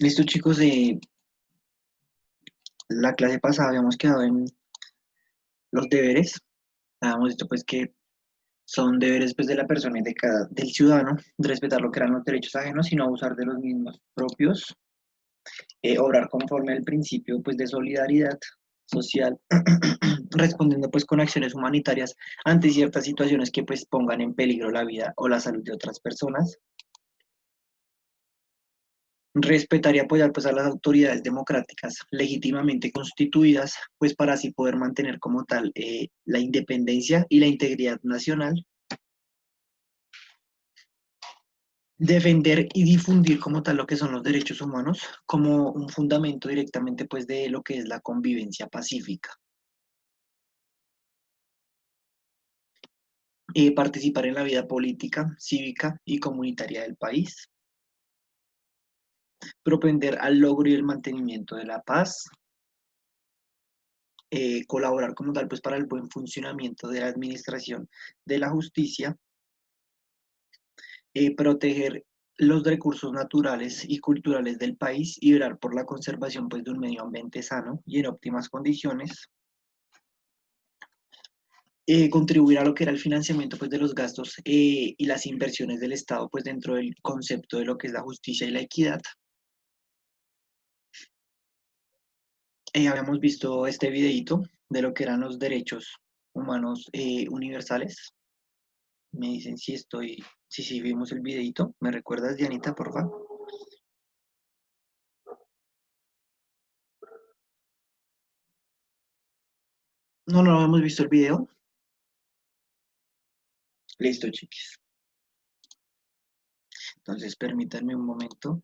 Listo, chicos, la clase pasada habíamos quedado en los deberes. Habíamos visto pues que son deberes pues de la persona y del ciudadano, de respetar lo que eran los derechos ajenos y no abusar de los mismos propios, obrar conforme al principio pues de solidaridad social, respondiendo pues con acciones humanitarias ante ciertas situaciones que pues pongan en peligro la vida o la salud de otras personas. Respetar y apoyar pues a las autoridades democráticas legítimamente constituidas, pues para así poder mantener como tal la independencia y la integridad nacional. Defender y difundir como tal lo que son los derechos humanos como un fundamento directamente pues de lo que es la convivencia pacífica. Participar en la vida política, cívica y comunitaria del país. Propender al logro y el mantenimiento de la paz. Colaborar como tal pues para el buen funcionamiento de la administración de la justicia. Proteger los recursos naturales y culturales del país y velar por la conservación pues, de un medio ambiente sano y en óptimas condiciones. Contribuir a lo que era el financiamiento pues, de los gastos y las inversiones del Estado pues, dentro del concepto de lo que es la justicia y la equidad. Habíamos visto este videito de lo que eran los derechos humanos universales. Me dicen si sí, vimos el videito. ¿Me recuerdas, Dianita, por favor? No hemos visto el video. Listo, chiquis. Entonces, permítanme un momento.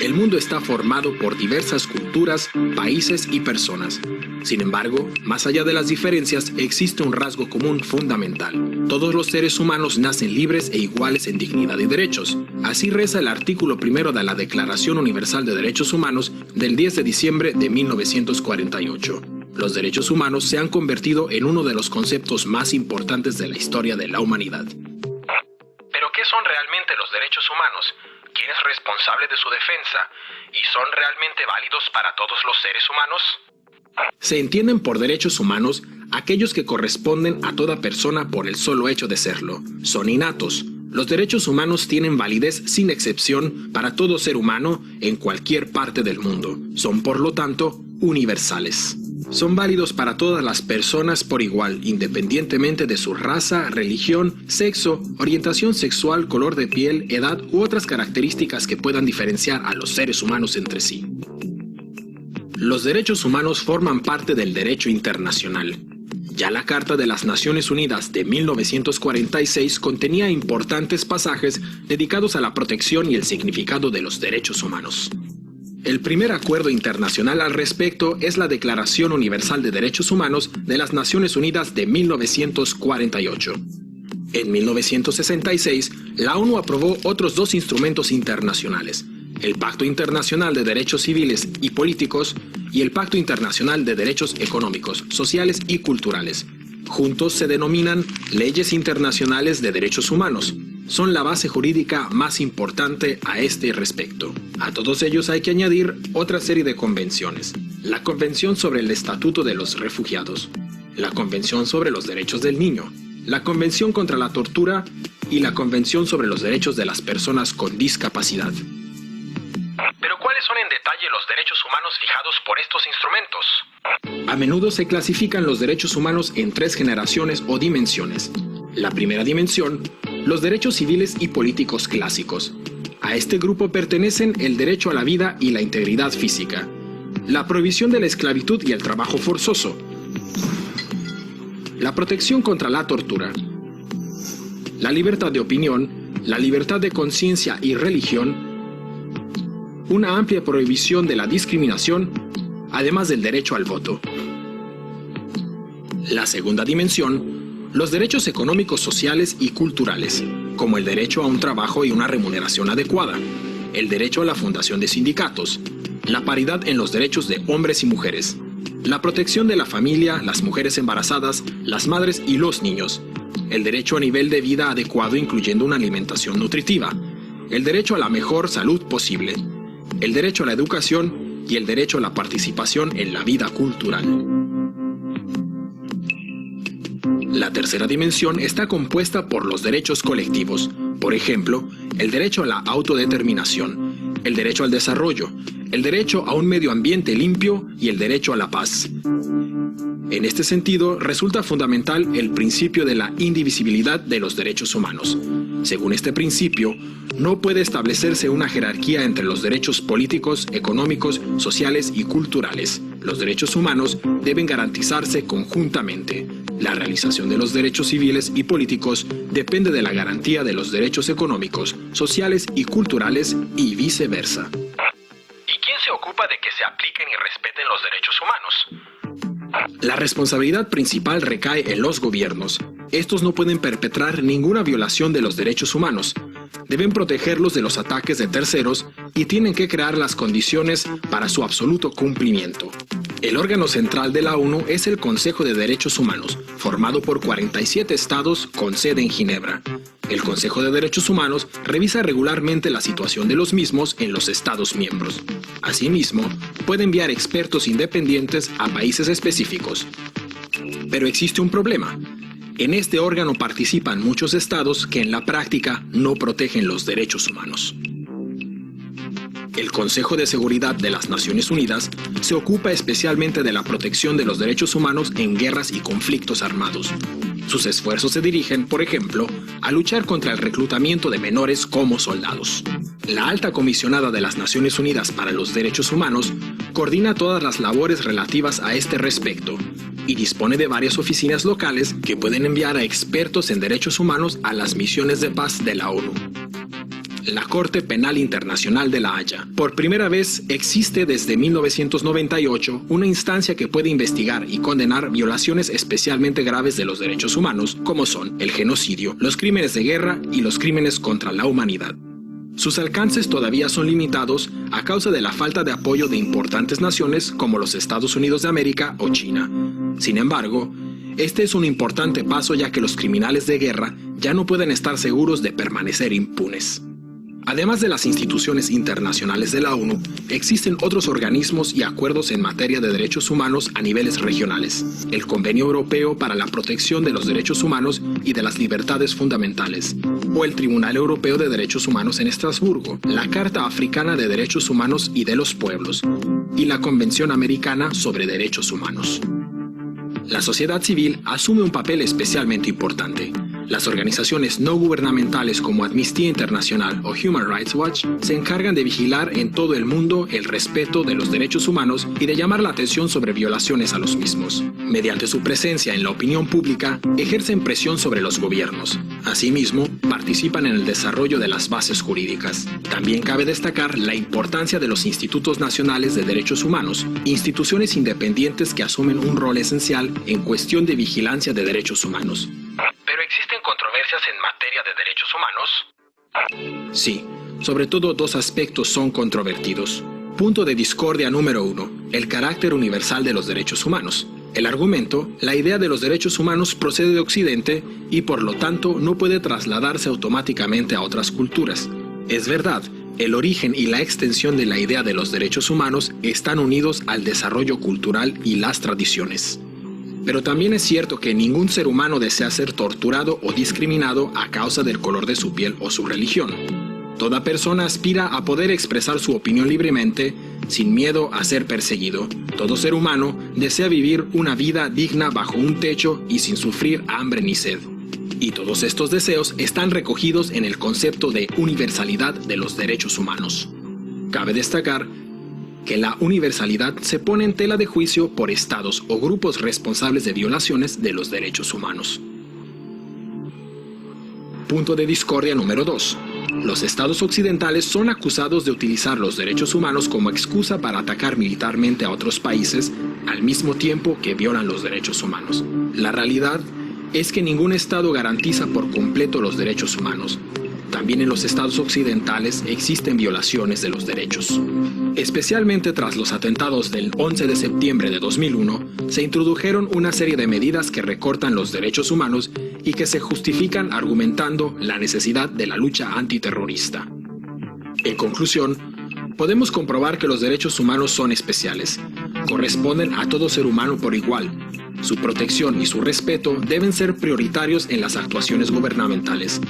El mundo está formado por diversas culturas, países y personas. Sin embargo, más allá de las diferencias, existe un rasgo común fundamental. Todos los seres humanos nacen libres e iguales en dignidad y derechos. Así reza el artículo primero de la Declaración Universal de Derechos Humanos del 10 de diciembre de 1948. Los derechos humanos se han convertido en uno de los conceptos más importantes de la historia de la humanidad. ¿Pero qué son realmente los derechos humanos? ¿Quién es responsable de su defensa? ¿Y son realmente válidos para todos los seres humanos? Se entienden por derechos humanos aquellos que corresponden a toda persona por el solo hecho de serlo. Son innatos. Los derechos humanos tienen validez sin excepción para todo ser humano en cualquier parte del mundo. Son, por lo tanto, universales. Son válidos para todas las personas por igual, independientemente de su raza, religión, sexo, orientación sexual, color de piel, edad u otras características que puedan diferenciar a los seres humanos entre sí. Los derechos humanos forman parte del derecho internacional. Ya la Carta de las Naciones Unidas de 1946 contenía importantes pasajes dedicados a la protección y el significado de los derechos humanos. El primer acuerdo internacional al respecto es la Declaración Universal de Derechos Humanos de las Naciones Unidas de 1948. En 1966, la ONU aprobó otros dos instrumentos internacionales, el Pacto Internacional de Derechos Civiles y Políticos y el Pacto Internacional de Derechos Económicos, Sociales y Culturales. Juntos se denominan Leyes Internacionales de Derechos Humanos. Son la base jurídica más importante a este respecto. A todos ellos hay que añadir otra serie de convenciones. La Convención sobre el Estatuto de los Refugiados, la Convención sobre los Derechos del Niño, la Convención contra la Tortura y la Convención sobre los Derechos de las Personas con Discapacidad. ¿Pero cuáles son en detalle los derechos humanos fijados por estos instrumentos? A menudo se clasifican los derechos humanos en tres generaciones o dimensiones. La primera dimensión, los derechos civiles y políticos clásicos. A este grupo pertenecen el derecho a la vida y la integridad física, la prohibición de la esclavitud y el trabajo forzoso, la protección contra la tortura, la libertad de opinión la libertad de conciencia y religión, una amplia prohibición de la discriminación, además del derecho al voto. La segunda dimensión, los derechos económicos, sociales y culturales, como el derecho a un trabajo y una remuneración adecuada, el derecho a la fundación de sindicatos, la paridad en los derechos de hombres y mujeres, la protección de la familia, las mujeres embarazadas, las madres y los niños, el derecho a nivel de vida adecuado incluyendo una alimentación nutritiva, el derecho a la mejor salud posible, el derecho a la educación y el derecho a la participación en la vida cultural. La tercera dimensión está compuesta por los derechos colectivos, por ejemplo, el derecho a la autodeterminación, el derecho al desarrollo, el derecho a un medio ambiente limpio y el derecho a la paz. En este sentido, resulta fundamental el principio de la indivisibilidad de los derechos humanos. Según este principio, no puede establecerse una jerarquía entre los derechos políticos, económicos, sociales y culturales. Los derechos humanos deben garantizarse conjuntamente. La realización de los derechos civiles y políticos depende de la garantía de los derechos económicos, sociales y culturales y viceversa. ¿Y quién se ocupa de que se apliquen y respeten los derechos humanos? La responsabilidad principal recae en los gobiernos. Estos no pueden perpetrar ninguna violación de los derechos humanos. Deben protegerlos de los ataques de terceros y tienen que crear las condiciones para su absoluto cumplimiento. El órgano central de la ONU es el Consejo de Derechos Humanos, formado por 47 estados con sede en Ginebra. El Consejo de Derechos Humanos revisa regularmente la situación de los mismos en los estados miembros. Asimismo, puede enviar expertos independientes a países específicos. Pero existe un problema. En este órgano participan muchos estados que en la práctica no protegen los derechos humanos. El Consejo de Seguridad de las Naciones Unidas se ocupa especialmente de la protección de los derechos humanos en guerras y conflictos armados. Sus esfuerzos se dirigen, por ejemplo, a luchar contra el reclutamiento de menores como soldados. La Alta Comisionada de las Naciones Unidas para los Derechos Humanos coordina todas las labores relativas a este respecto y dispone de varias oficinas locales que pueden enviar a expertos en derechos humanos a las misiones de paz de la ONU. La Corte Penal Internacional de La Haya. Por primera vez existe desde 1998 una instancia que puede investigar y condenar violaciones especialmente graves de los derechos humanos, como son el genocidio, los crímenes de guerra y los crímenes contra la humanidad. Sus alcances todavía son limitados a causa de la falta de apoyo de importantes naciones como los Estados Unidos de América o China. Sin embargo, este es un importante paso ya que los criminales de guerra ya no pueden estar seguros de permanecer impunes. Además de las instituciones internacionales de la ONU, existen otros organismos y acuerdos en materia de derechos humanos a niveles regionales. El Convenio Europeo para la Protección de los Derechos Humanos y de las Libertades Fundamentales, o el Tribunal Europeo de Derechos Humanos en Estrasburgo, la Carta Africana de Derechos Humanos y de los Pueblos, y la Convención Americana sobre Derechos Humanos. La sociedad civil asume un papel especialmente importante. Las organizaciones no gubernamentales como Amnistía Internacional o Human Rights Watch se encargan de vigilar en todo el mundo el respeto de los derechos humanos y de llamar la atención sobre violaciones a los mismos. Mediante su presencia en la opinión pública, ejercen presión sobre los gobiernos. Asimismo, participan en el desarrollo de las bases jurídicas. También cabe destacar la importancia de los institutos nacionales de derechos humanos, instituciones independientes que asumen un rol esencial en cuestión de vigilancia de derechos humanos. ¿Pero existen controversias en materia de derechos humanos? Sí, sobre todo dos aspectos son controvertidos. Punto de discordia número 1, el carácter universal de los derechos humanos. El argumento, la idea de los derechos humanos procede de Occidente y por lo tanto no puede trasladarse automáticamente a otras culturas. Es verdad, el origen y la extensión de la idea de los derechos humanos están unidos al desarrollo cultural y las tradiciones. Pero también es cierto que ningún ser humano desea ser torturado o discriminado a causa del color de su piel o su religión. Toda persona aspira a poder expresar su opinión libremente, sin miedo a ser perseguido. Todo ser humano desea vivir una vida digna bajo un techo y sin sufrir hambre ni sed. Y todos estos deseos están recogidos en el concepto de universalidad de los derechos humanos. Cabe destacar que la universalidad se pone en tela de juicio por estados o grupos responsables de violaciones de los derechos humanos. punto de discordia número 2. Los estados occidentales son acusados de utilizar los derechos humanos como excusa para atacar militarmente a otros países al mismo tiempo que violan los derechos humanos. La realidad es que ningún estado garantiza por completo los derechos humanos. También en los estados occidentales existen violaciones de los derechos. Especialmente tras los atentados del 11 de septiembre de 2001, se introdujeron una serie de medidas que recortan los derechos humanos y que se justifican argumentando la necesidad de la lucha antiterrorista. En conclusión, podemos comprobar que los derechos humanos son especiales. Corresponden a todo ser humano por igual. Su protección y su respeto deben ser prioritarios en las actuaciones gubernamentales,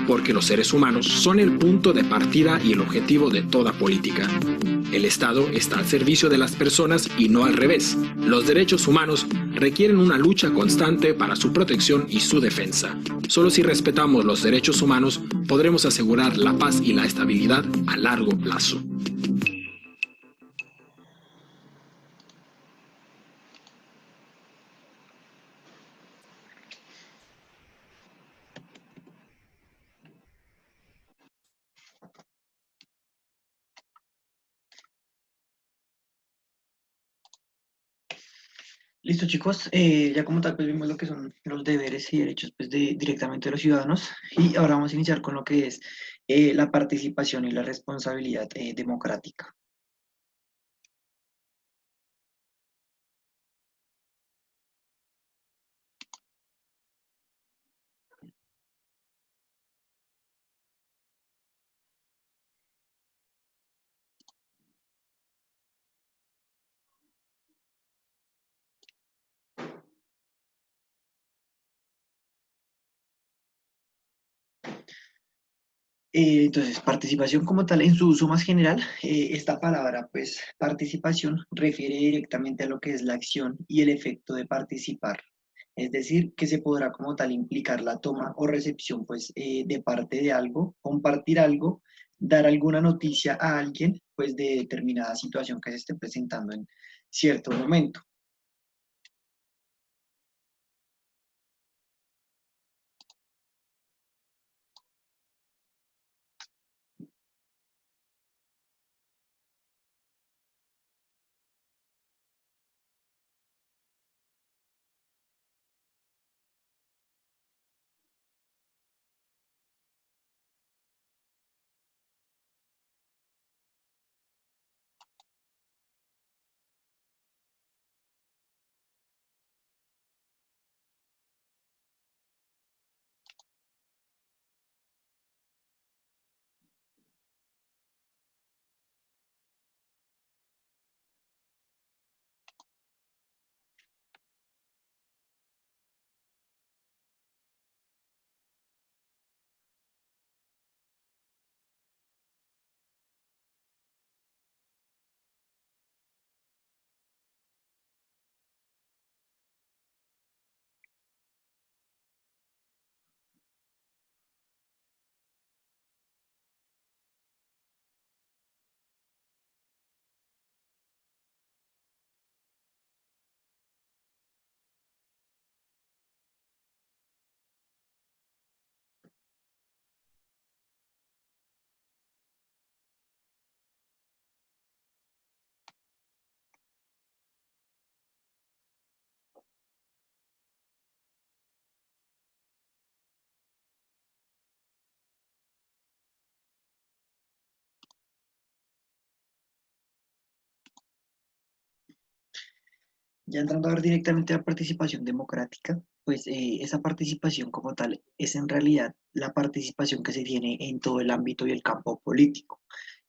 porque los seres humanos son el punto de partida y el objetivo de toda política. El Estado está al servicio de las personas y no al revés. Los derechos humanos requieren una lucha constante para su protección y su defensa. Solo si respetamos los derechos humanos podremos asegurar la paz y la estabilidad a largo plazo. Listo, chicos. Ya como tal, pues vimos lo que son los deberes y derechos pues, directamente de los ciudadanos. Y ahora vamos a iniciar con lo que es la participación y la responsabilidad democrática. Entonces, participación como tal, en su uso más general, esta palabra, pues, participación, refiere directamente a lo que es la acción y el efecto de participar. Es decir, que se podrá como tal implicar la toma o recepción, pues, de parte de algo, compartir algo, dar alguna noticia a alguien, pues, de determinada situación que se esté presentando en cierto momento. Ya entrando a ver directamente la participación democrática, pues esa participación como tal es en realidad la participación que se tiene en todo el ámbito y el campo político.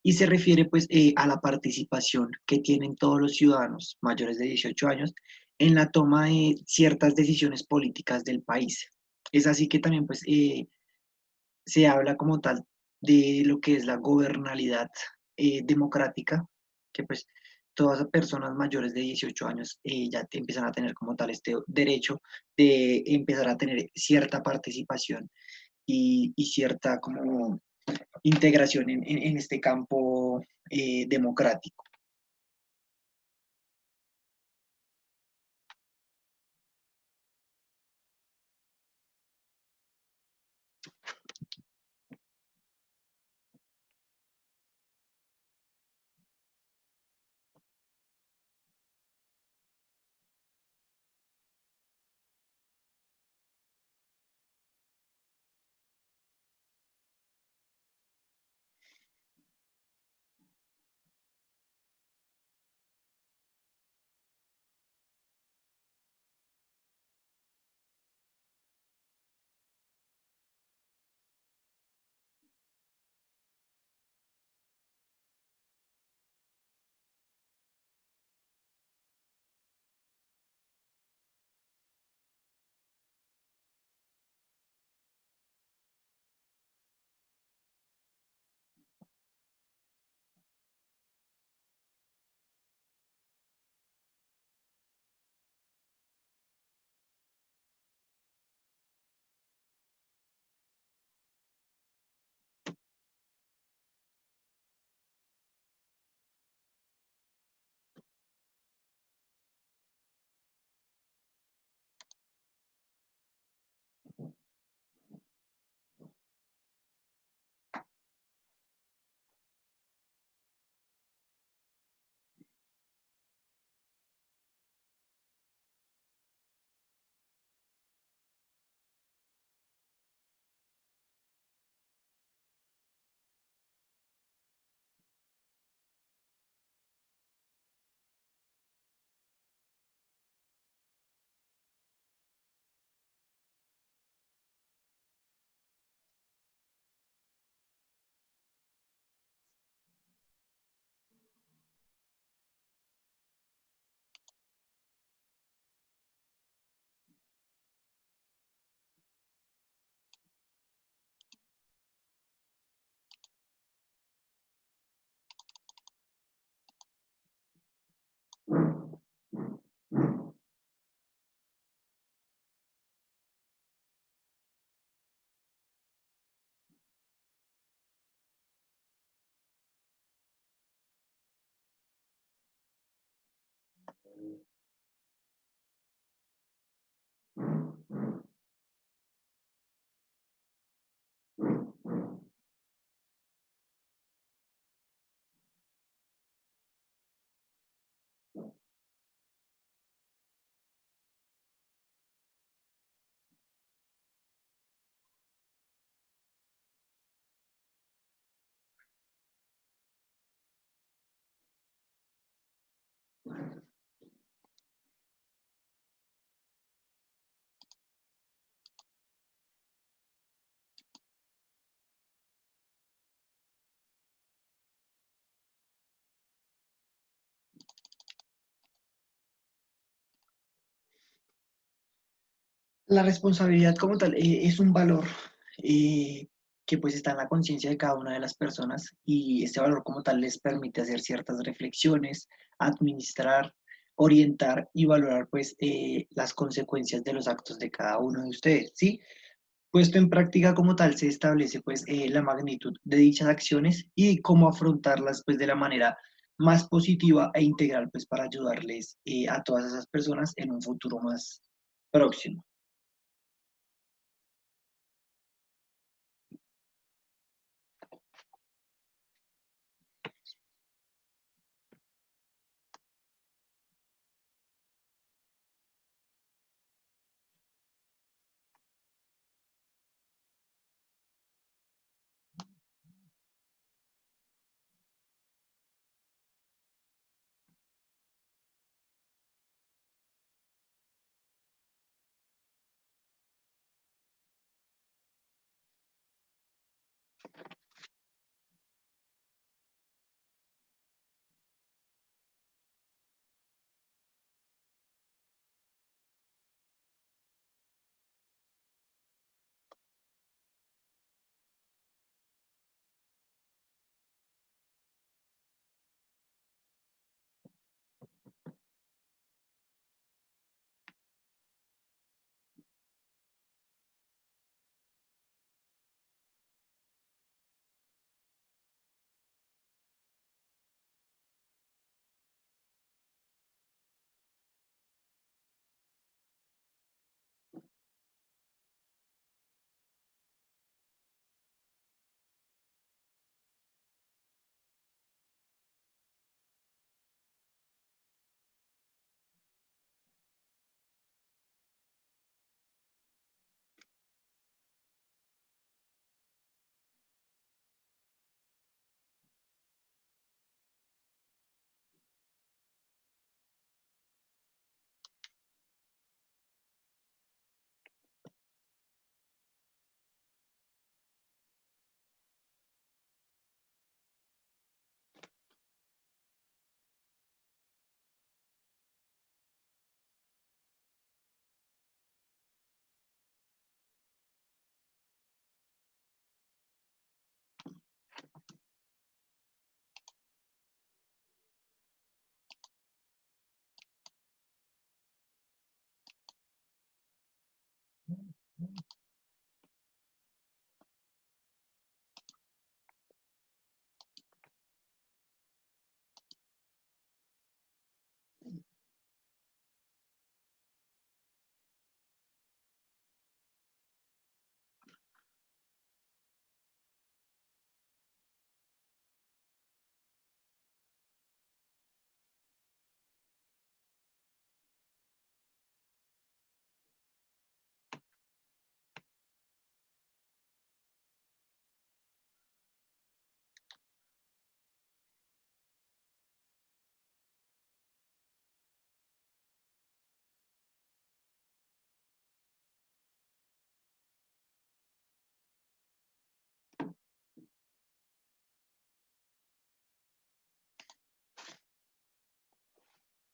Y se refiere pues a la participación que tienen todos los ciudadanos mayores de 18 años en la toma de ciertas decisiones políticas del país. Es así que también pues se habla como tal de lo que es la gobernabilidad democrática, que pues todas las personas mayores de 18 años ya empiezan a tener como tal este derecho de empezar a tener cierta participación y cierta como integración en este campo democrático. La responsabilidad como tal es un valor que pues está en la conciencia de cada una de las personas y este valor como tal les permite hacer ciertas reflexiones, administrar, orientar y valorar pues las consecuencias de los actos de cada uno de ustedes, ¿sí? Puesto en práctica como tal se establece pues la magnitud de dichas acciones y cómo afrontarlas pues de la manera más positiva e integral pues para ayudarles a todas esas personas en un futuro más próximo.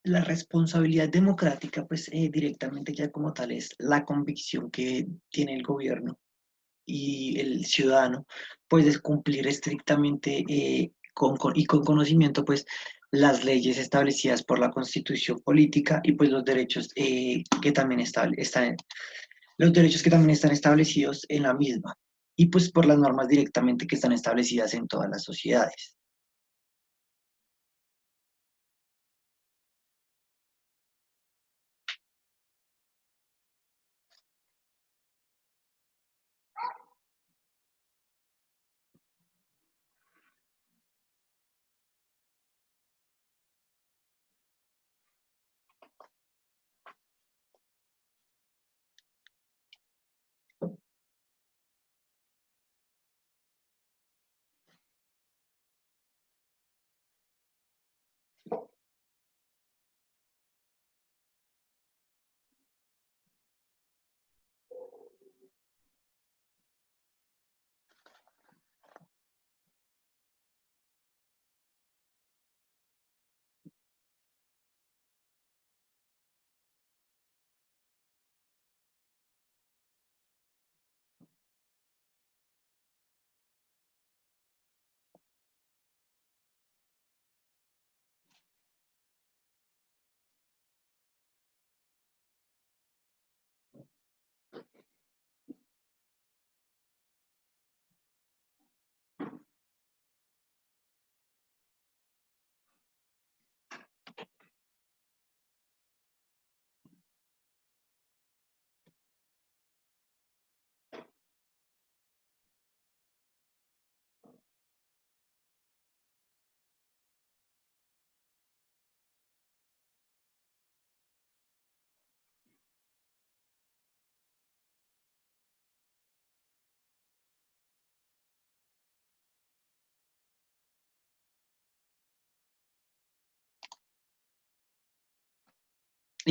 La responsabilidad democrática, pues directamente ya como tal es la convicción que tiene el gobierno y el ciudadano, pues es cumplir estrictamente y con conocimiento, pues las leyes establecidas por la Constitución política y pues los derechos que también están, los derechos que también están establecidos en la misma y pues por las normas directamente que están establecidas en todas las sociedades.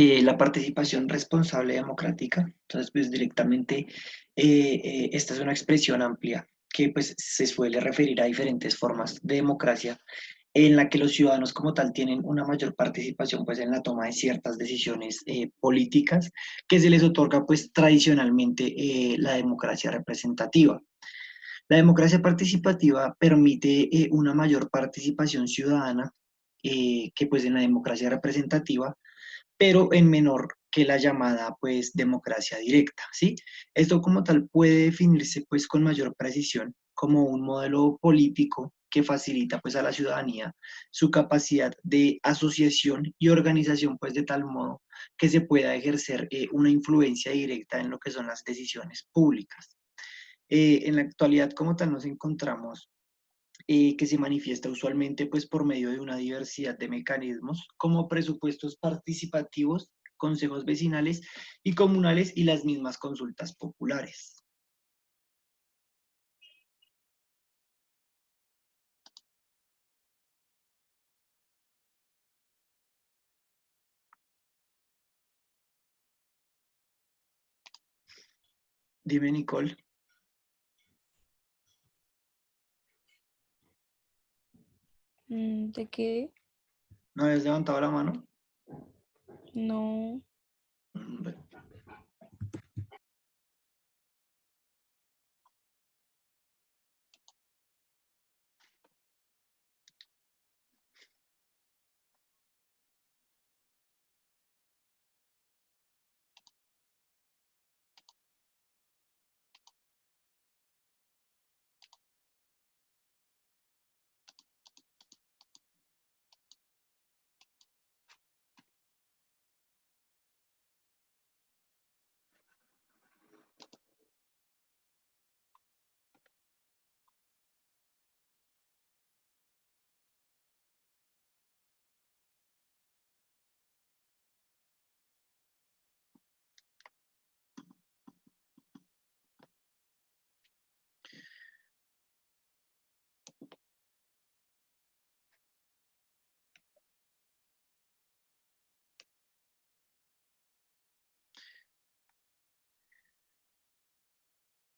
La participación responsable democrática. Entonces, pues directamente esta es una expresión amplia que pues se suele referir a diferentes formas de democracia en la que los ciudadanos como tal tienen una mayor participación pues en la toma de ciertas decisiones políticas que se les otorga pues tradicionalmente la democracia representativa. La democracia participativa permite una mayor participación ciudadana que pues en la democracia representativa, pero en menor que la llamada pues democracia directa, ¿sí? Esto como tal puede definirse pues con mayor precisión como un modelo político que facilita pues a la ciudadanía su capacidad de asociación y organización pues de tal modo que se pueda ejercer una influencia directa en lo que son las decisiones públicas. En la actualidad como tal nos encontramos que se manifiesta usualmente pues por medio de una diversidad de mecanismos como presupuestos participativos, consejos vecinales y comunales y las mismas consultas populares. Dime, Nicole, ¿De qué? ¿no habías levantado la mano? No. Bueno.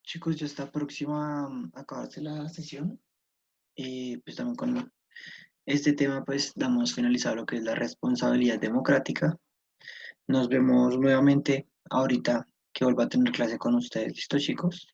Chicos, ya está próxima a acabarse la sesión. Pues también con este tema pues damos finalizado lo que es la responsabilidad democrática. Nos vemos nuevamente ahorita que vuelva a tener clase con ustedes. ¿Listo, chicos?